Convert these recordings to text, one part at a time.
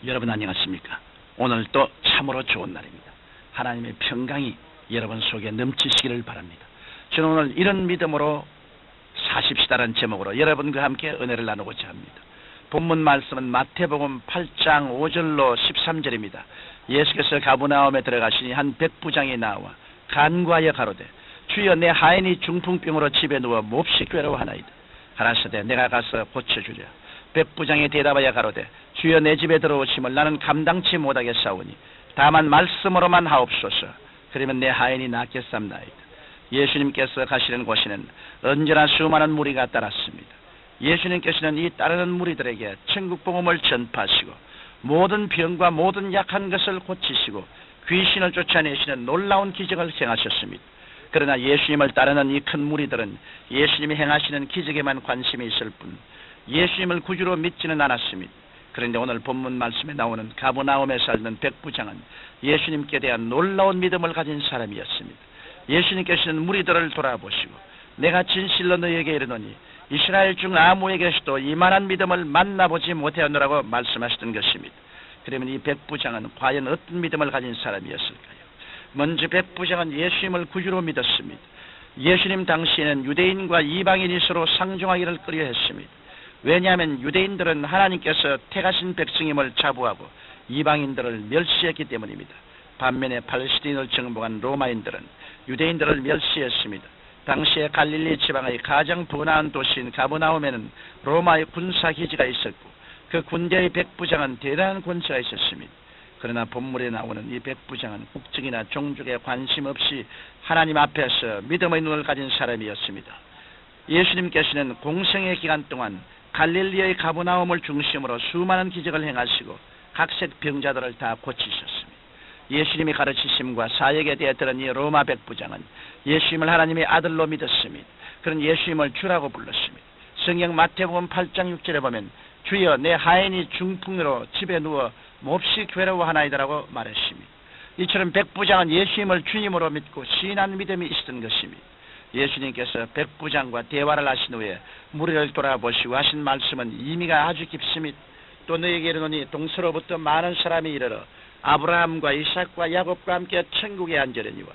여러분 안녕하십니까? 오늘 또 참으로 좋은 날입니다. 하나님의 평강이 여러분 속에 넘치시기를 바랍니다. 저는 오늘 이런 믿음으로 사십시다라는 제목으로 여러분과 함께 은혜를 나누고자 합니다. 본문 말씀은 마태복음 8장 5절로 13절입니다. 예수께서 가버나움에 들어가시니 한 백부장이 나와 간구하여 가로되 주여 내 하인이 중풍병으로 집에 누워 몹시 괴로워하나이다. 가라사대 내가 가서 고쳐주랴. 백부장이 대답하여 가로되 주여 내 집에 들어오심을 나는 감당치 못하겠사오니 다만 말씀으로만 하옵소서. 그러면 내 하인이 낫겠사옵나이다. 예수님께서 가시는 곳에는 언제나 수많은 무리가 따랐습니다. 예수님께서는 이 따르는 무리들에게 천국 복음을 전파하시고 모든 병과 모든 약한 것을 고치시고 귀신을 쫓아내시는 놀라운 기적을 행하셨습니다. 그러나 예수님을 따르는 이 큰 무리들은 예수님이 행하시는 기적에만 관심이 있을 뿐 예수님을 구주로 믿지는 않았습니다. 그런데 오늘 본문 말씀에 나오는 가버나움에 살던 백부장은 예수님께 대한 놀라운 믿음을 가진 사람이었습니다. 예수님께서는 무리들을 돌아보시고 내가 진실로 너희에게 이르노니 이스라엘 중 아무에게서도 이만한 믿음을 만나보지 못하였노라고 말씀하시던 것입니다. 그러면 이 백부장은 과연 어떤 믿음을 가진 사람이었을까요? 먼저 백부장은 예수님을 구주로 믿었습니다. 예수님 당시에는 유대인과 이방인이 서로 상종하기를 꺼려했습니다. 왜냐하면 유대인들은 하나님께서 택하신 백성임을 자부하고 이방인들을 멸시했기 때문입니다. 반면에 팔레스틴을 정복한 로마인들은 유대인들을 멸시했습니다. 당시에 갈릴리 지방의 가장 번화한 도시인 가버나움에는 로마의 군사기지가 있었고 그 군대의 백부장은 대단한 권세가 있었습니다. 그러나 본문에 나오는 이 백부장은 국적이나 종족에 관심 없이 하나님 앞에서 믿음의 눈을 가진 사람이었습니다. 예수님께서는 공생의 기간 동안 갈릴리의 가버나움을 중심으로 수많은 기적을 행하시고 각색 병자들을 다 고치셨습니다. 예수님이 가르치심과 사역에 대해 들은 이 로마 백부장은 예수님을 하나님의 아들로 믿었습니다. 그런 예수님을 주라고 불렀습니다. 성경 마태복음 8장 6절에 보면 주여 내 하인이 중풍으로 집에 누워 몹시 괴로워하나이다라고 말했습니다. 이처럼 백부장은 예수님을 주님으로 믿고 신한 믿음이 있었던 것입니다. 예수님께서 백부장과 대화를 하신 후에 무리를 돌아보시고 하신 말씀은 의미가 아주 깊습니다. 또 너에게 이르노니 동서로부터 많은 사람이 이르러 아브라함과 이삭과 야곱과 함께 천국에 앉으려니와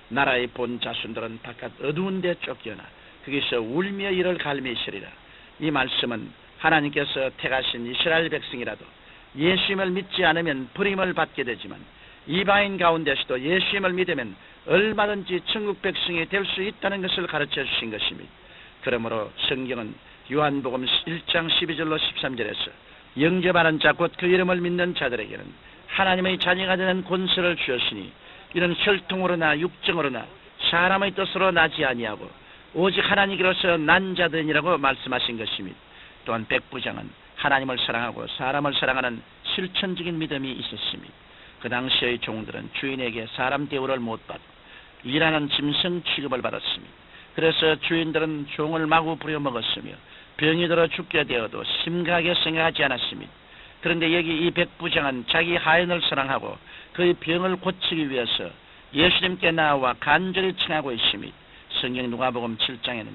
나라의 본 자손들은 바깥 어두운 데 쫓겨나 거기서 울며 이를 갈미시리라. 이 말씀은 하나님께서 택하신 이스라엘 백성이라도 예수님을 믿지 않으면 버림을 받게 되지만 이방인 가운데서도 예수님을 믿으면 얼마든지 천국 백성이 될 수 있다는 것을 가르쳐 주신 것입니다. 그러므로 성경은 요한복음 1장 12절로 13절에서 영접하는 자 곧 그 이름을 믿는 자들에게는 하나님의 자녀가 되는 권세를 주었으니 이는 혈통으로나 육정으로나 사람의 뜻으로 나지 아니하고 오직 하나님께로서 난 자들이라고 말씀하신 것입니다. 또한 백부장은 하나님을 사랑하고 사람을 사랑하는 실천적인 믿음이 있었습니다. 그 당시의 종들은 주인에게 사람 대우를 못 받고 일하는 짐승 취급을 받았습니다. 그래서 주인들은 종을 마구 부려먹었으며 병이 들어 죽게 되어도 심각하게 생각하지 않았습니다. 그런데 여기 이 백부장은 자기 하인을 사랑하고 그의 병을 고치기 위해서 예수님께 나와 간절히 청하고 있습니다. 성경 누가복음 7장에는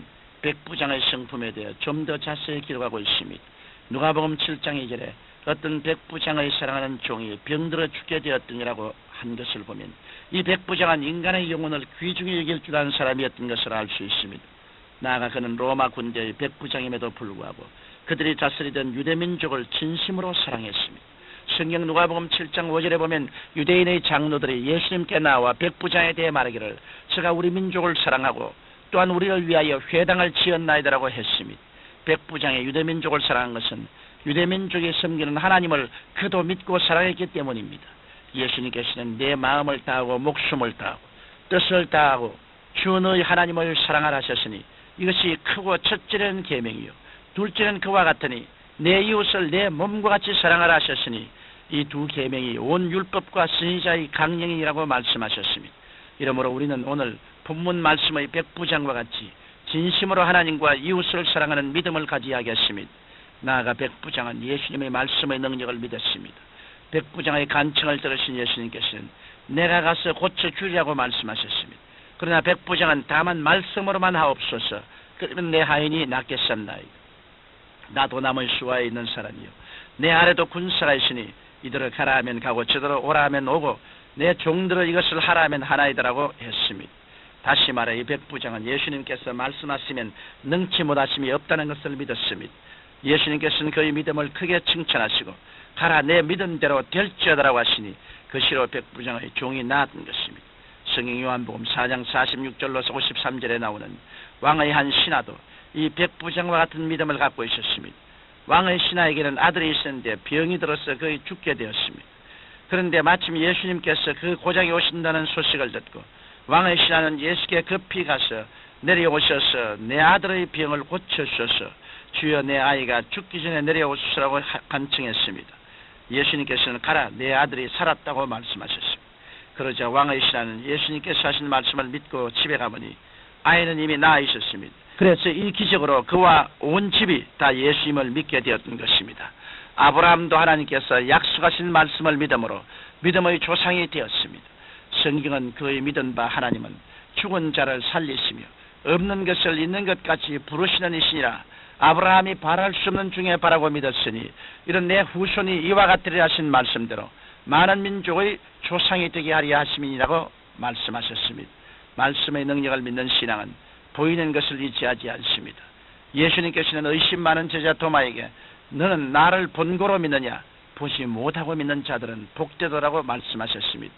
백부장의 성품에 대해 좀 더 자세히 기록하고 있습니다. 누가복음 7장 2절에 어떤 백부장의 사랑하는 종이 병들어 죽게 되었더니라고 한 것을 보면 이 백부장은 인간의 영혼을 귀중히 여길 줄 아는 사람이었던 것을 알 수 있습니다. 나아가 그는 로마 군대의 백부장임에도 불구하고 그들이 다스리던 유대민족을 진심으로 사랑했습니다. 성경 누가복음 7장 5절에 보면 유대인의 장로들이 예수님께 나와 백부장에 대해 말하기를 저가 우리 민족을 사랑하고 또한 우리를 위하여 회당을 지었나이다라고 했습니다. 백부장의 유대민족을 사랑한 것은 유대민족이 섬기는 하나님을 그도 믿고 사랑했기 때문입니다. 예수님께서는 내 마음을 다하고 목숨을 다하고 뜻을 다하고 주 너희 하나님을 사랑하라 하셨으니 이것이 크고 첫째는 계명이요 둘째는 그와 같으니 내 이웃을 내 몸과 같이 사랑하라 하셨으니 이 두 계명이 온 율법과 선지자의 강령이라고 말씀하셨습니다. 이러므로 우리는 오늘 본문 말씀의 백부장과 같이 진심으로 하나님과 이웃을 사랑하는 믿음을 가져야겠습니다. 나아가 백부장은 예수님의 말씀의 능력을 믿었습니다. 백부장의 간청을 들으신 예수님께서는 내가 가서 고쳐주리라고 말씀하셨습니다. 그러나 백부장은 다만 말씀으로만 하옵소서. 그러면 내 하인이 낫겠사옵나이다. 나도 남의 수하에 있는 사람이요 내 아래도 군사가 있으니 이들을 가라 하면 가고 저들을 오라 하면 오고 내 종들을 이것을 하라 하면 하나이다라고 했습니다. 다시 말해 이 백부장은 예수님께서 말씀하시면 능치 못하심이 없다는 것을 믿었습니다. 예수님께서는 그의 믿음을 크게 칭찬하시고 가라 내 믿음대로 될지어다라고 하시니 그 시로 백부장의 종이 나았던 것입니다. 성경 요한복음 4장 46절로서 53절에 나오는 왕의 한 신하도 이 백부장과 같은 믿음을 갖고 있었습니다. 왕의 신하에게는 아들이 있었는데 병이 들어서 거의 죽게 되었습니다. 그런데 마침 예수님께서 그 고장에 오신다는 소식을 듣고 왕의 신하는 예수께 급히 가서 내려오셔서 내 아들의 병을 고쳐주셔서 주여 내 아이가 죽기 전에 내려오시라고 간청했습니다. 예수님께서는 가라 내 아들이 살았다고 말씀하셨습니다. 그러자 왕의 신하는 예수님께서 하신 말씀을 믿고 집에 가보니 아이는 이미 나아 있었습니다. 그래서 이 기적으로 그와 온 집이 다 예수님을 믿게 되었던 것입니다. 아브라함도 하나님께서 약속하신 말씀을 믿음으로 믿음의 조상이 되었습니다. 성경은 그의 믿은 바 하나님은 죽은 자를 살리시며 없는 것을 있는 것 같이 부르시는 이시니라. 아브라함이 바랄 수 없는 중에 바라고 믿었으니 이런 내 후손이 이와 같으리라 하신 말씀대로 많은 민족의 조상이 되게 하리라 하심이니라고 말씀하셨습니다. 말씀의 능력을 믿는 신앙은 보이는 것을 의지하지 않습니다. 예수님께서는 의심 많은 제자 도마에게 너는 나를 본고로 믿느냐 보지 못하고 믿는 자들은 복되도라고 말씀하셨습니다.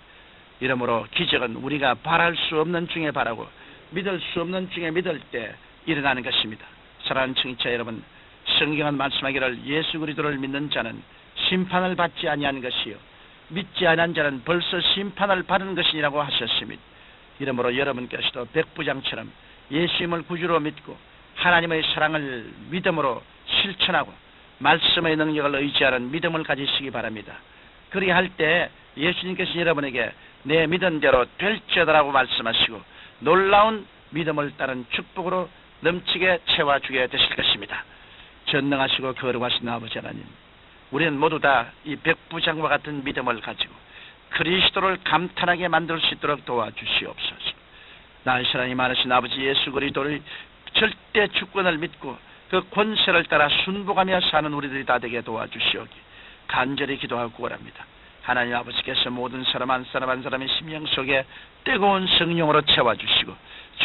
이러므로 기적은 우리가 바랄 수 없는 중에 바라고 믿을 수 없는 중에 믿을 때 일어나는 것입니다. 사랑하는 청취자 여러분, 성경은 말씀하기를 예수 그리스도를 믿는 자는 심판을 받지 아니한 것이요 믿지 않은 자는 벌써 심판을 받은 것이라고 하셨습니다. 이러므로 여러분께서도 백부장처럼 예수님을 구주로 믿고 하나님의 사랑을 믿음으로 실천하고 말씀의 능력을 의지하는 믿음을 가지시기 바랍니다. 그리할 때 예수님께서 여러분에게 내 믿은 대로 될지어다라고 말씀하시고 놀라운 믿음을 따른 축복으로 넘치게 채워주게 되실 것입니다. 전능하시고 거룩하신 아버지 하나님, 우리는 모두 다 이 백부장과 같은 믿음을 가지고 그리스도를 감탄하게 만들 수 있도록 도와주시옵소서. 나의 사랑이 많으신 아버지 예수 그리스도의 절대 주권을 믿고 그 권세를 따라 순복하며 사는 우리들이 다 되게 도와주시오기 간절히 기도하고 구원합니다. 하나님 아버지께서 모든 사람 한 사람 한 사람의 심령 속에 뜨거운 성령으로 채워주시고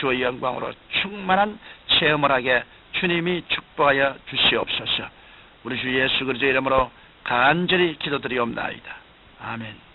주의 영광으로 충만한 체험을 하게 주님이 축복하여 주시옵소서. 우리 주 예수 그리스도의 이름으로 간절히 기도드리옵나이다. 아멘.